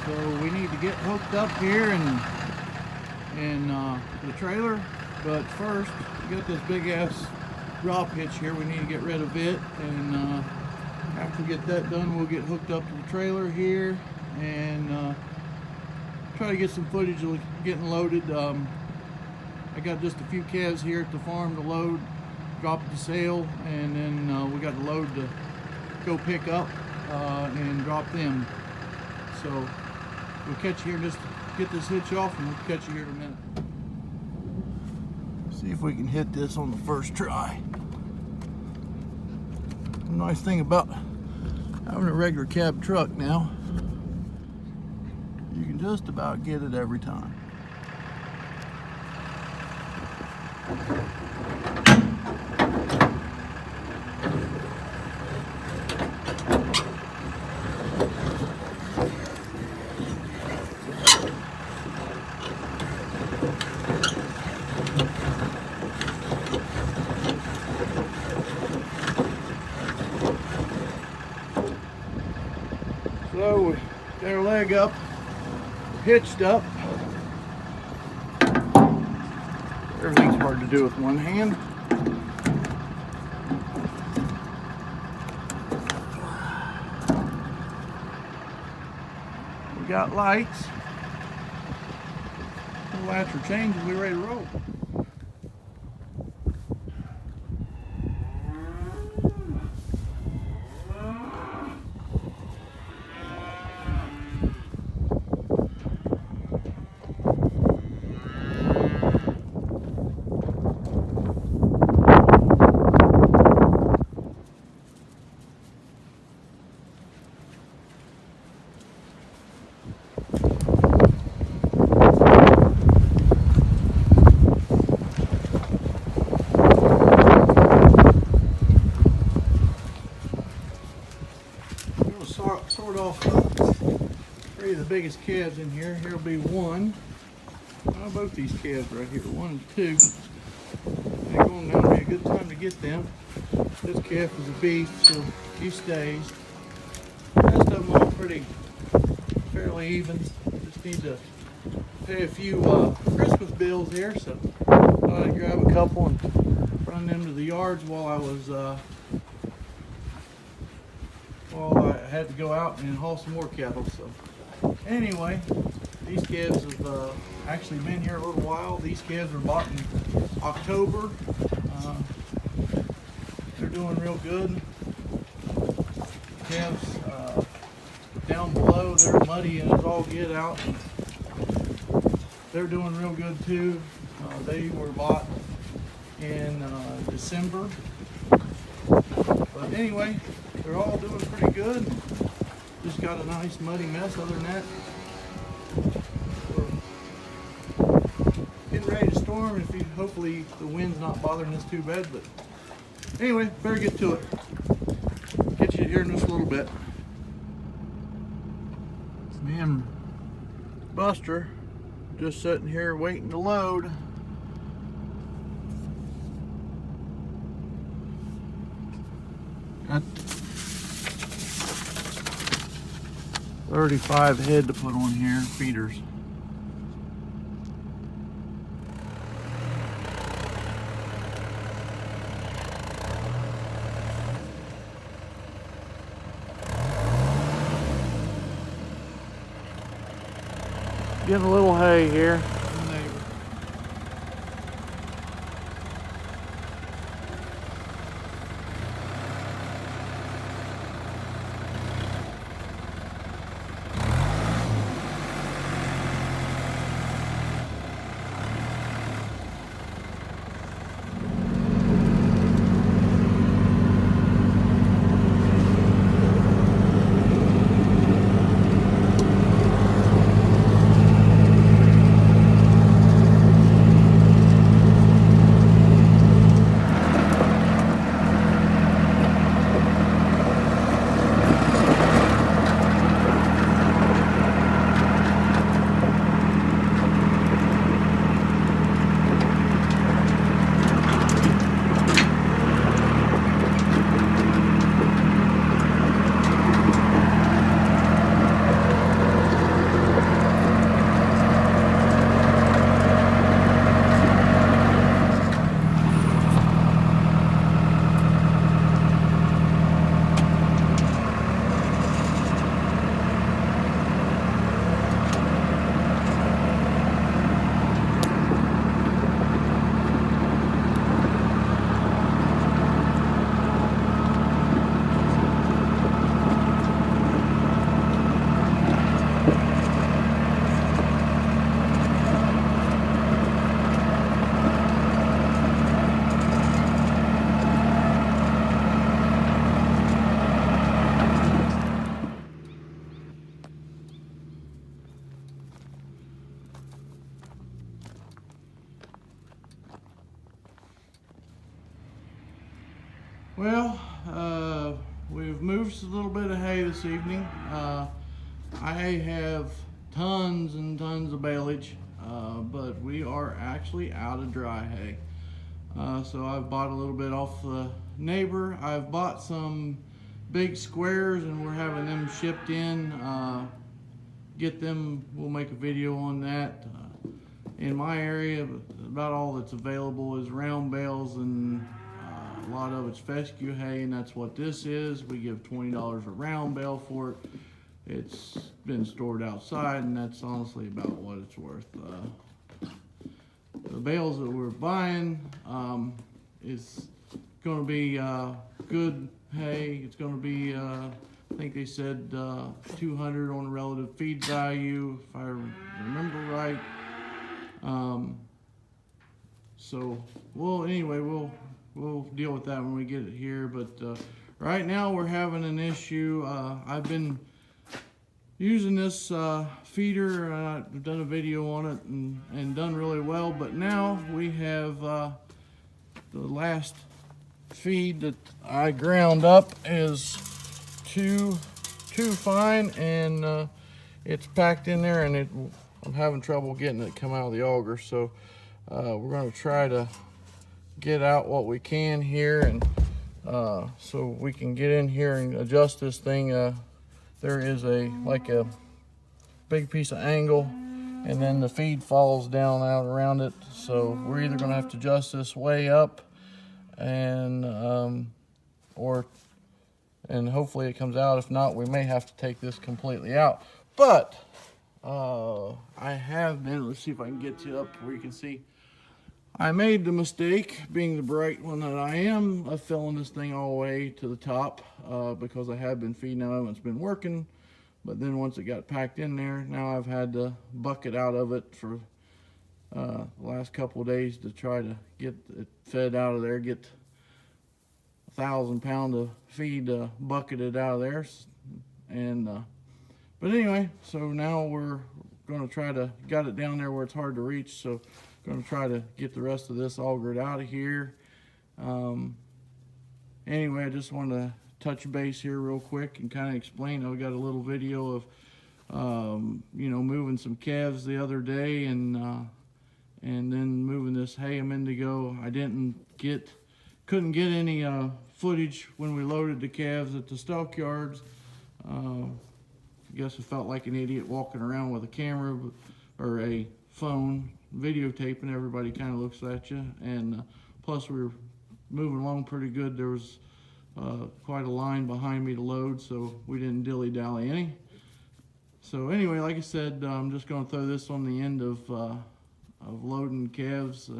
So we need to get hooked up here and the trailer. But first, we got this big ass drop hitch here. We need to get rid of it, and after we get that done, we'll get hooked up to the trailer here and try to get some footage of getting loaded. I got just a few calves here at the farm to load, drop it to sale, and then we got a load to go pick up and drop them. So we'll catch you here, just get this hitch off, and we'll catch you here in a minute. See if we can hit this on the first try. The nice thing about having a regular cab truck now, you can just about get it every time. So we got our leg up, hitched up. Everything's hard to do with one hand. We got lights. The latch are changed and we're ready to roll. Sort off three of the biggest calves in here. Here'll be one. Both these calves right here, 1 and 2. They're going to be a good time to get them. This calf is a beef, so he stays. The rest of them are pretty fairly even. Just need to pay a few Christmas bills here, so I thought I'd grab a couple and run them to the yards while I was I had to go out and haul some more cattle. So anyway, these calves have actually been here a little while. These calves were bought in October. They're doing real good. Calves down below, they're muddy and it's all get out. They're doing real good too. They were bought in December. But anyway, they're all doing pretty good. Just got a nice muddy mess. Other than that, we're getting ready to storm. Hopefully the wind's not bothering us too bad. But anyway, better get to it. Get you here in just a little bit. Me and Buster just sitting here waiting to load. Got 35 head to put on here, feeders. Getting a little hay here. Well, we've moved a little bit of hay this evening. I have tons and tons of baleage, but we are actually out of dry hay. So I've bought a little bit off the neighbor. I've bought some big squares and we're having them shipped in. Get them, we'll make a video on that. In my area, about all that's available is round bales, and a lot of it's fescue hay, and that's what this is. We give $20 a round bale for it. It's been stored outside, and that's honestly about what it's worth. The bales that we're buying is going to be good hay. It's going to be, I think they said 200 on a relative feed value, if I remember right. So, well, anyway, we'll deal with that when we get it here. But right now we're having an issue. I've been using this feeder. I've done a video on it and done really well. But now we have the last feed that I ground up is too fine, and it's packed in there, and I'm having trouble getting it to come out of the auger. So we're going to try to get out what we can here, and so we can get in here and adjust this thing. There is like a big piece of angle, and then the feed falls down out around it. So we're either going to have to adjust this way up, and hopefully it comes out. If not, we may have to take this completely out. But I have been, let's see if I can get you up where you can see. I made the mistake, being the bright one that I am, of filling this thing all the way to the top because I have been feeding them. It's been working, but then once it got packed in there, now I've had to bucket out of it for the last couple of days to try to get it fed out of there, get 1,000 pounds of feed bucketed out of there. And but anyway, so now we're going to try to, got it down there where it's hard to reach, so going to try to get the rest of this augered out of here. Anyway, I just wanted to touch base here real quick and kind of explain. I got a little video of you know, moving some calves the other day, and then moving this hay a minute ago. I couldn't get any footage when we loaded the calves at the stockyards. I guess I felt like an idiot walking around with a camera or a phone videotaping. Everybody kind of looks at you, and plus we were moving along pretty good. There was quite a line behind me to load, so we didn't dilly-dally any. So anyway, like I said, I'm just going to throw this on the end of loading calves.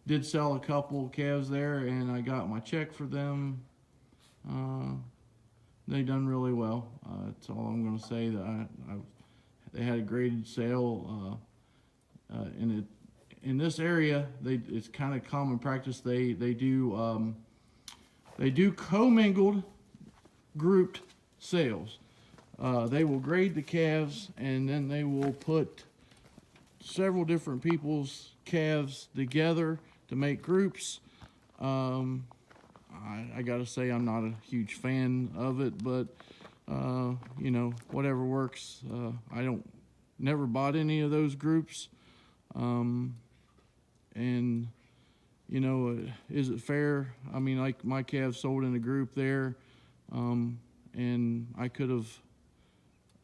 Did sell a couple calves there, and I got my check for them. They done really well. That's all I'm going to say. That they had a graded sale. In this area, it's kind of common practice. They do commingled, grouped sales. They will grade the calves, and then they will put several different people's calves together to make groups. I gotta say, I'm not a huge fan of it, but you know, whatever works. I never bought any of those groups. And you know, is it fair? I mean, like my calves sold in a group there, and I could have,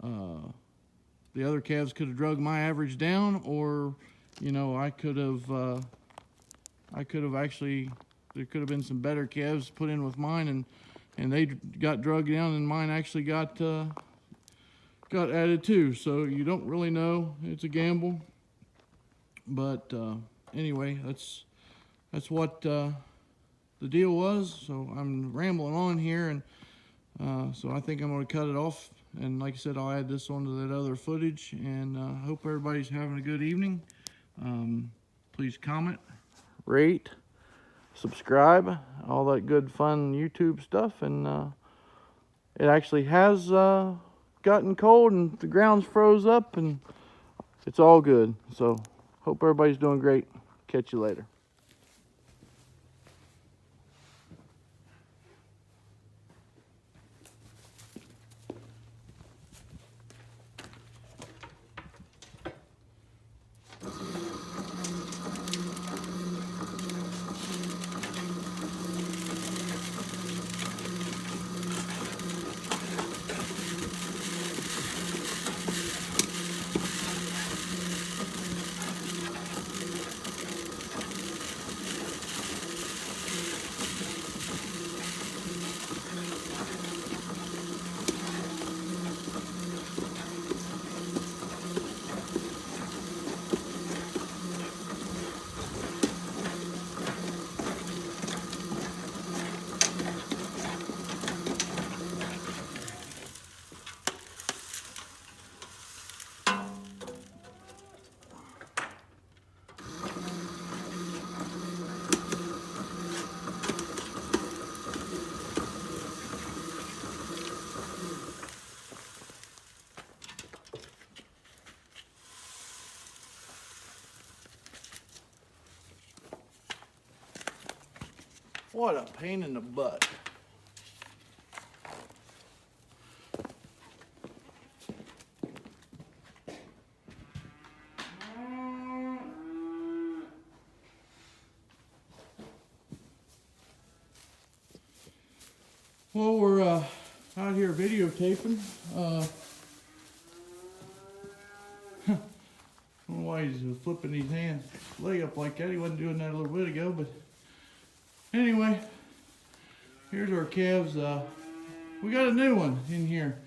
the other calves could have drug my average down, or you know, I could have actually, there could have been some better calves put in with mine, and they got drugged down, and mine actually got added too. So you don't really know. It's a gamble. But anyway, that's what the deal was. So I'm rambling on here, and so I think I'm going to cut it off. And like I said, I'll add this onto that other footage. And I hope everybody's having a good evening. Please comment, rate, subscribe, all that good fun YouTube stuff. And it actually has gotten cold, and the ground's froze up, and it's all good. So hope everybody's doing great. Catch you later. What a pain in the butt. Well, we're out here videotaping. I don't know why he's flipping his leg up like that. He wasn't doing that a little bit ago, but anyway, here's our calves. We got a new one in here.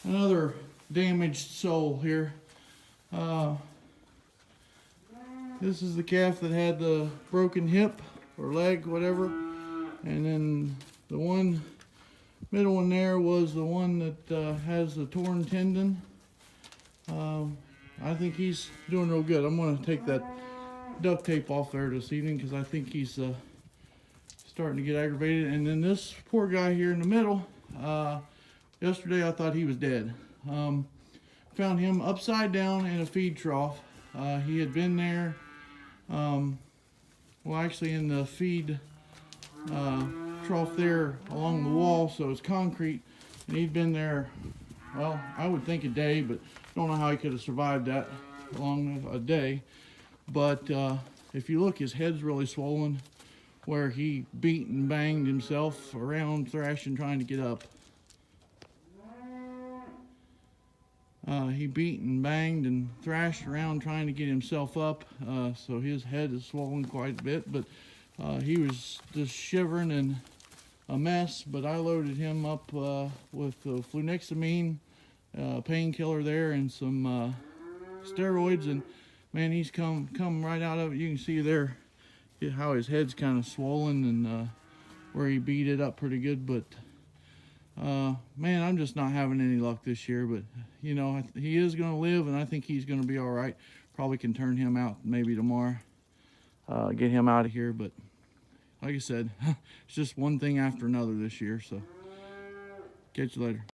Another damaged sole here. This is the calf that had the broken hip or leg, whatever. And then the middle one there was the one that has the torn tendon. I think he's doing real good. I'm going to take that duct tape off there this evening because I think he's starting to get aggravated. And then this poor guy here in the middle, yesterday I thought he was dead. Found him upside down in a feed trough. He had been there, well, actually in the feed trough there along the wall, so it's concrete, and he'd been there, well, I would think a day, but don't know how he could have survived that long a day. But if you look, his head's really swollen, where he beat and banged himself around, thrashing, trying to get up. He beat and banged and thrashed around trying to get himself up, so his head is swollen quite a bit, but he was just shivering and a mess. But I loaded him up with flunixamine, painkiller there, and some steroids, and man, he's come right out of it. You can see there how his head's kind of swollen and where he beat it up pretty good. But man, I'm just not having any luck this year. But you know, he is going to live, and I think he's going to be all right. Probably can turn him out maybe tomorrow, get him out of here. But like I said, it's just one thing after another this year. So catch you later.